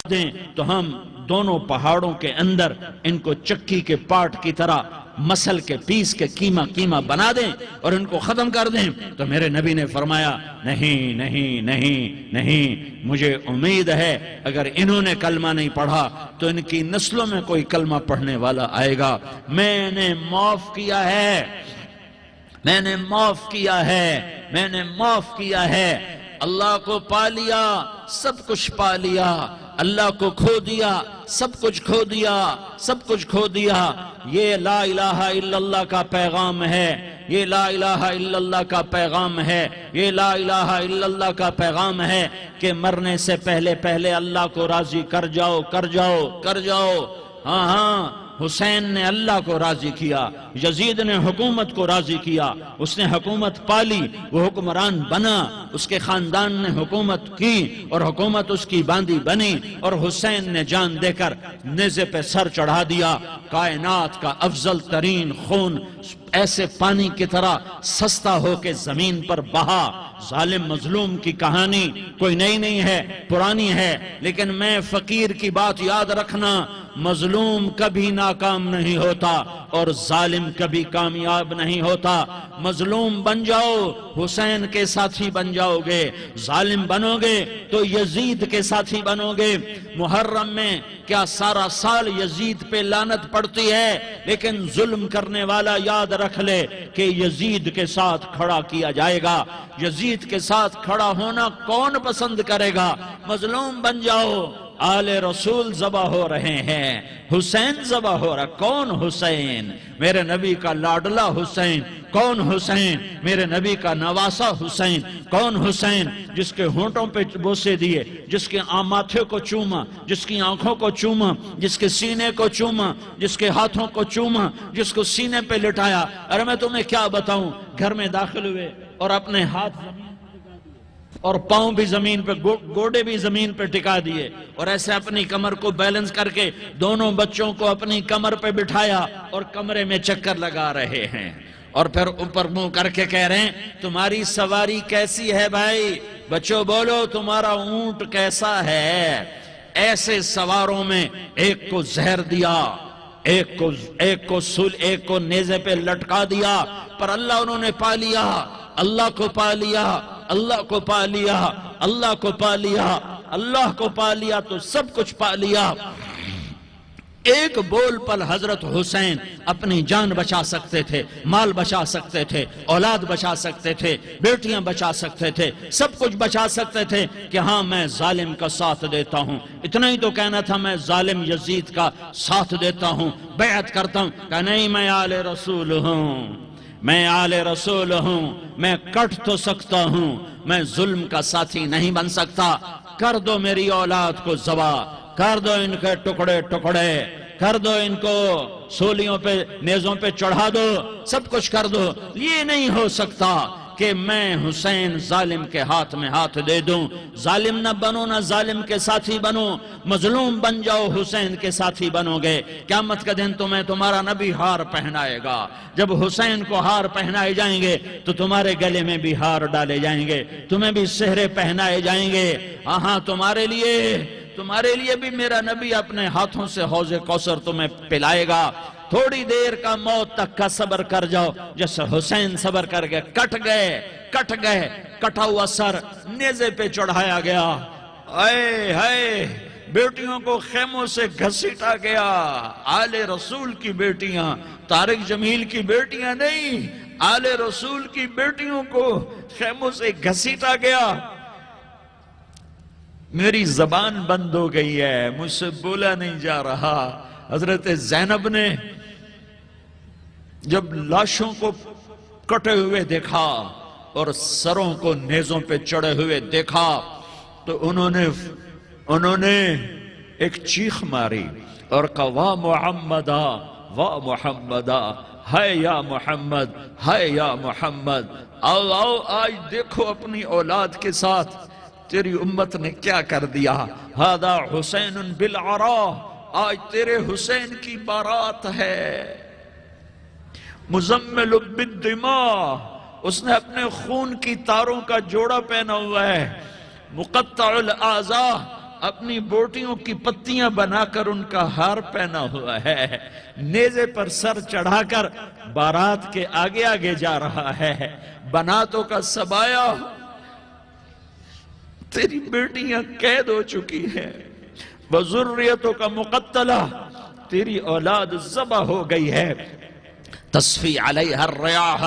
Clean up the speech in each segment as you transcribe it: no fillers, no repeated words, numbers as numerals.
دیں تو ہم دونوں پہاڑوں کے اندر ان کو چکی کے پاٹ کی طرح مسل کے پیس کے کیما کیما بنا دیں اور ان کو ختم کر دیں. تو میرے نبی نے فرمایا نہیں نہیں نہیں نہیں، مجھے امید ہے اگر انہوں نے کلمہ نہیں پڑھا تو ان کی نسلوں میں کوئی کلمہ پڑھنے والا آئے گا. میں نے معاف کیا ہے، میں نے معاف کیا ہے، میں نے معاف کیا ہے. اللہ کو پا لیا، سب کچھ پا لیا. اللہ کو کھو دیا، سب کچھ کھو دیا، سب کچھ کھو دیا. یہ لا الہ الا اللہ کا پیغام ہے، یہ لا الہ الا اللہ کا پیغام ہے، یہ لا الہ الا اللہ کا پیغام ہے کہ مرنے سے پہلے پہلے اللہ کو راضی کر جاؤ، کر جاؤ، کر جاؤ. ہاں ہاں، حسین نے اللہ کو راضی کیا، یزید نے حکومت کو راضی کیا، اس نے حکومت پالی، وہ حکمران بنا، اس کے خاندان نے حکومت کی اور حکومت اس کی باندھی بنی، اور حسین نے جان دے کر نیزے پہ سر چڑھا دیا. کائنات کا افضل ترین خون ایسے پانی کی طرح سستا ہو کے زمین پر بہا. ظالم مظلوم کی کہانی کوئی نئی نہیں ہے، پرانی ہے، لیکن میں فقیر کی بات یاد رکھنا، مظلوم کبھی ناکام نہیں ہوتا اور ظالم کبھی کامیاب نہیں ہوتا. مظلوم بن جاؤ، حسین کے ساتھی بن جاؤ گے. ظالم بنو گے تو یزید کے ساتھی بنو گے. محرم میں کیا سارا سال یزید پہ لعنت پڑتی ہے، لیکن ظلم کرنے والا یاد رکھ لے کہ یزید کے ساتھ کھڑا کیا جائے گا. یزید کے ساتھ کھڑا ہونا کون پسند کرے گا؟ مظلوم بن جاؤ. آل رسول ذبح ہو رہے ہیں، حسین ذبح ہو رہا. کون حسین؟ میرے نبی کا لاڈلا حسین. کون حسین؟ میرے نبی کا نواسا حسین. کون حسین؟ جس کے ہونٹوں پہ بوسے دیے، جس کے ماتھے کو چوما، جس کی آنکھوں کو چوما، جس کے سینے کو چوما، جس کے ہاتھوں کو چوما، جس کو سینے پہ لٹایا. ارے میں تمہیں کیا بتاؤں، گھر میں داخل ہوئے اور اپنے ہاتھ زمین اور پاؤں بھی زمین پہ، گوڑے بھی زمین پہ ٹکا دیے، اور ایسے اپنی کمر کو بیلنس کر کے دونوں بچوں کو اپنی کمر پہ بٹھایا اور کمرے میں چکر لگا رہے ہیں، اور پھر اوپر منہ کر کے کہہ رہے ہیں تمہاری سواری کیسی ہے بھائی؟ بچوں بولو تمہارا اونٹ کیسا ہے؟ ایسے سواروں میں ایک کو زہر دیا، ایک کو نیزے پہ لٹکا دیا، پر اللہ انہوں نے پا لیا، اللہ کو پا لیا، اللہ کو پا لیا، اللہ کو پا لیا، اللہ کو پا لیا تو سب کچھ پا لیا. ایک بول پر حضرت حسین اپنی جان بچا سکتے تھے، مال بچا سکتے تھے، اولاد بچا سکتے تھے، بیٹیاں بچا سکتے تھے، سب کچھ بچا سکتے تھے کہ ہاں میں ظالم کا ساتھ دیتا ہوں. اتنا ہی تو کہنا تھا میں ظالم یزید کا ساتھ دیتا ہوں، بیعت کرتا ہوں. کہ نہیں، میں آل رسول ہوں، میں آل رسول ہوں، میں کٹ تو سکتا ہوں، میں ظلم کا ساتھی نہیں بن سکتا. کر دو میری اولاد کو ذبح، کر دو ان کے ٹکڑے ٹکڑے، کر دو ان کو سولیوں پہ نیزوں پہ چڑھا دو، سب کچھ کر دو. یہ نہیں ہو سکتا کہ میں حسین ظالم کے ہاتھ میں ہاتھ دے دوں. ظالم نہ بنو، نہ ظالم کے ساتھی بنو. مظلوم بن جاؤ، حسین کے ساتھی بنو گے. قیامت کا دن تمہیں تمہارا نبی ہار پہنائے گا. جب حسین کو ہار پہنائے جائیں گے تو تمہارے گلے میں بھی ہار ڈالے جائیں گے، تمہیں بھی سہرے پہنائے جائیں گے. ہاں تمہارے لیے بھی میرا نبی اپنے ہاتھوں سے حوض کوثر تمہیں پلائے گا. تھوڑی دیر کا موت تک کا صبر کر جاؤ جیسے حسین صبر کر گئے. کٹ گئے، کٹا ہوا سر نیزے پہ چڑھایا گیا. اے ہائے، بیٹیوں کو خیموں سے گھسیٹا گیا. آل رسول کی بیٹیاں، طارق جمیل کی بیٹیاں نہیں، آل رسول کی بیٹیوں کو خیموں سے گھسیٹا گیا. میری زبان بند ہو گئی ہے، مجھ سے بولا نہیں جا رہا. حضرت زینب نے جب لاشوں کو کٹے ہوئے دیکھا اور سروں کو نیزوں پہ چڑھے ہوئے دیکھا تو انہوں نے ایک چیخ ماری اور کہا واہ محمدہ، واہ محمدہ، ہائے یا محمد، ہائے یا محمد. آؤ آج دیکھو اپنی اولاد کے ساتھ تیری امت نے کیا کر دیا. ہذا حسین بالعراء، آج تیرے حسین کی بارات ہے. مزمل بالدماء، اس نے اپنے خون کی تاروں کا جوڑا پہنا ہوا ہے. مقطع الاعضاء، اپنی بوٹیوں کی پتیاں بنا کر ان کا ہار پہنا ہوا ہے، نیزے پر سر چڑھا کر بارات کے آگے آگے جا رہا ہے، بناتوں کا سبایا، تیری بیٹیاں قید ہو چکی ہیں، وذریتوں کا مقتلہ، تیری اولاد ذبح ہو گئی ہے، تصفی علیہ الریاح،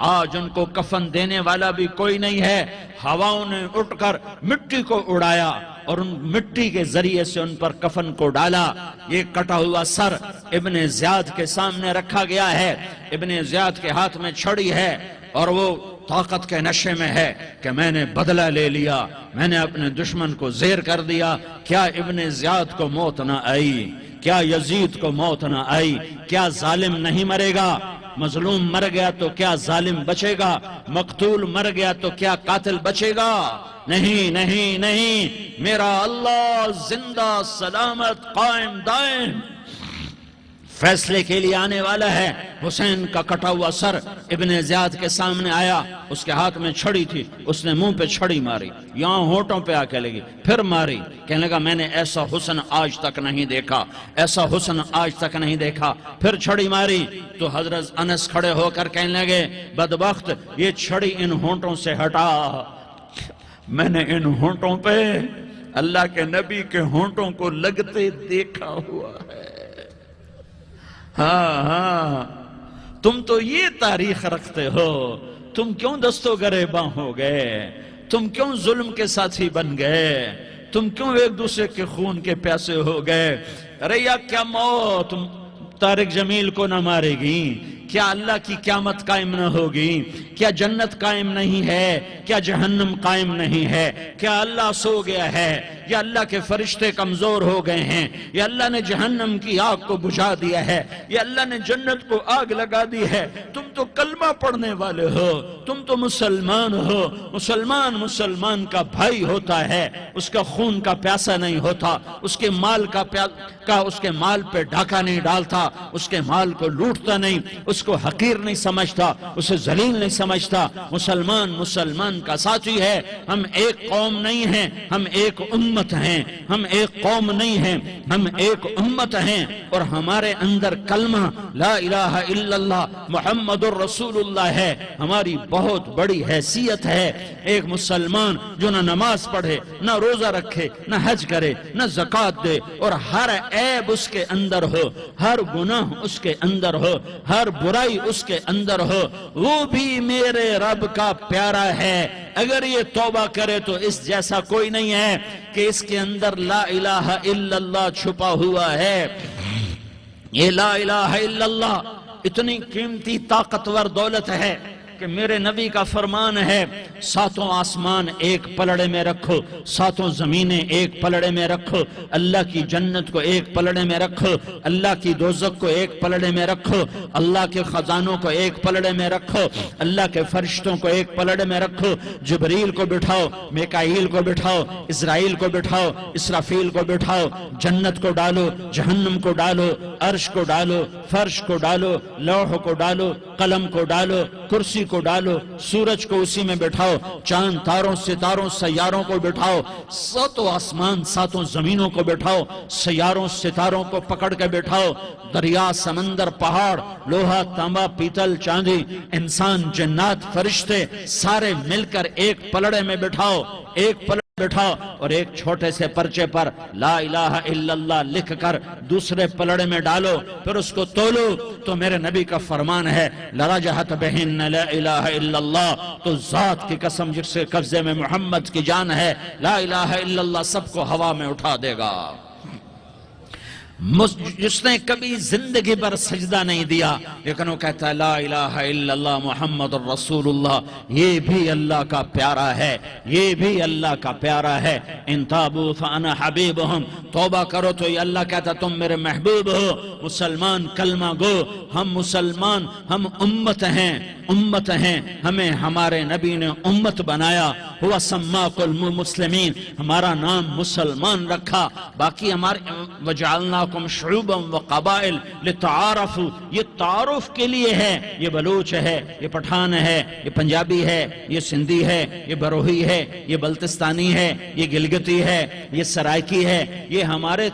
آج ان کو کفن دینے والا بھی کوئی نہیں ہے، ہواؤں نے اٹھ کر مٹی کو اڑایا اور ان مٹی کے ذریعے سے ان پر کفن کو ڈالا۔ یہ کٹا ہوا سر ابن زیاد کے سامنے رکھا گیا ہے، ابن زیاد کے ہاتھ میں چھڑی ہے اور وہ طاقت کے نشے میں ہے کہ میں نے بدلہ لے لیا، میں نے اپنے دشمن کو زیر کر دیا۔ کیا ابن زیاد کو موت نہ آئی؟ کیا یزید کو موت نہ آئی؟ کیا ظالم نہیں مرے گا؟ مظلوم مر گیا تو کیا ظالم بچے گا؟ مقتول مر گیا تو کیا قاتل بچے گا؟ نہیں نہیں نہیں، میرا اللہ زندہ سلامت قائم دائم فیصلے کے لیے آنے والا ہے۔ حسین کا کٹا ہوا سر ابن زیاد کے سامنے آیا، اس کے ہاتھ میں چھڑی تھی، اس نے منہ پہ چھڑی ماری، یہاں ہونٹوں پہ آ کے لگی، پھر ماری، کہنے لگا میں نے ایسا حسن آج تک نہیں دیکھا، ایسا حسن آج تک نہیں دیکھا، پھر چھڑی ماری تو حضرت انس کھڑے ہو کر کہنے لگے بدبخت، یہ چھڑی ان ہونٹوں سے ہٹا، میں نے ان ہونٹوں پہ اللہ کے نبی کے ہونٹوں کو لگتے دیکھا ہوا ہے۔ ہاں ہاں، تم تو یہ تاریخ رکھتے ہو، تم کیوں دست و گریباں ہو گئے؟ تم کیوں ظلم کے ساتھی بن گئے؟ تم کیوں ایک دوسرے کے خون کے پیاسے ہو گئے؟ ارے یا کیا موت طارق جمیل کو نہ مارے گی؟ کیا اللہ کی قیامت قائم نہ ہوگی؟ کیا جنت قائم نہیں ہے؟ کیا جہنم قائم نہیں ہے؟ کیا اللہ سو گیا ہے؟ یا اللہ کے فرشتے کمزور ہو گئے ہیں؟ یا اللہ نے جہنم کی آگ کو بجھا دیا ہے؟ یا اللہ نے جنت کو آگ لگا دی ہے؟ تم تو کلمہ پڑھنے والے ہو، تم تو مسلمان ہو۔ مسلمان کا بھائی ہوتا ہے، اس کا خون کا پیاسا نہیں ہوتا، اس کے مال اس کے مال پہ ڈاکہ نہیں ڈالتا، اس کے مال کو لوٹتا نہیں، اس کو حقیر نہیں سمجھتا، اسے ذلیل نہیں سمجھتا۔ مسلمان کا ساتھی ہے۔ ہم ایک قوم نہیں ہیں، ہم ایک امت ہیں، ہم ایک قوم نہیں ہیں، ہم ایک امت ہیں، اور ہمارے اندر کلمہ لا الہ الا اللہ محمد الرسول اللہ ہے، ہماری بہت بڑی حیثیت ہے۔ ایک مسلمان جو نہ نماز پڑھے، نہ روزہ رکھے، نہ حج کرے، نہ زکوٰۃ دے، اور ہر عیب اس کے اندر ہو، ہر گناہ اس کے اندر ہو، ہر برائی اس کے اندر ہو، وہ بھی میرے رب کا پیارا ہے۔ اگر یہ توبہ کرے تو اس جیسا کوئی نہیں ہے کہ اس کے اندر لا الہ الا اللہ چھپا ہوا ہے۔ یہ لا الہ الا اللہ اتنی قیمتی طاقتور دولت ہے کہ میرے نبی کا فرمان ہے، ساتوں آسمان ایک پلڑے میں رکھو، ساتوں زمینیں ایک پلڑے میں رکھو، اللہ کی جنت کو ایک پلڑے میں رکھو، اللہ کی دوزخ کو ایک پلڑے میں رکھو، اللہ کے خزانوں کو ایک پلڑے میں رکھو، اللہ کے فرشتوں کو ایک پلڑے میں رکھو، جبریل کو بٹھاؤ، میکائیل کو بٹھاؤ، اسرائیل کو بٹھاؤ، اسرافیل کو بٹھاؤ، جنت کو ڈالو، جہنم کو ڈالو، عرش کو ڈالو، فرش کو ڈالو، لوح کو ڈالو، قلم کو ڈالو، کرسی کو ڈالو، سورج کو اسی میں بٹھاؤ، چاند تاروں ستاروں سیاروں کو بٹھاؤ، ساتوں آسمان ساتوں زمینوں کو بٹھاؤ، سیاروں ستاروں کو پکڑ کے بٹھاؤ، دریا سمندر پہاڑ لوہا تانبا پیتل چاندی انسان جنات فرشتے سارے مل کر ایک پلڑے میں بٹھاؤ، ایک پلڑے بٹھاؤ، اور ایک چھوٹے سے پرچے پر لا الہ الا اللہ لکھ کر دوسرے پلڑے میں ڈالو، پھر اس کو تولو تو میرے نبی کا فرمان ہے لرجحت بہن لا الہ الا اللہ، تو ذات کی قسم جس سے قبضے میں محمد کی جان ہے، لا الہ الا اللہ سب کو ہوا میں اٹھا دے گا۔ جس نے کبھی زندگی پر سجدہ نہیں دیا لیکن وہ کہتا ہے لا الہ الا اللہ محمد الرسول اللہ، یہ بھی اللہ کا پیارا ہے، یہ بھی اللہ کا پیارا ہے۔ ان تابوا فانا حبیبہم، توبہ کرو تو یہ اللہ کہتا تم میرے محبوب ہو۔ مسلمان کلمہ گو، ہم مسلمان، ہم امت ہیں، ہمیں ہمارے نبی نے امت بنایا، ہوا سماکم المسلمین، ہمارا نام مسلمان رکھا، باقی ہمارے وجعلنا جعلناکم شعوبا وقبائل لتعارفوا، یہ تعارف کے لیے ہے. یہ بلوچ ہے، یہ پٹھان ہے، یہ پنجابی ہے، یہ سندھی ہے، یہ بروہی ہے، یہ بلتستانی ہے، یہ گلگتی ہے، یہ سرائکی ہے. یہ ہمارے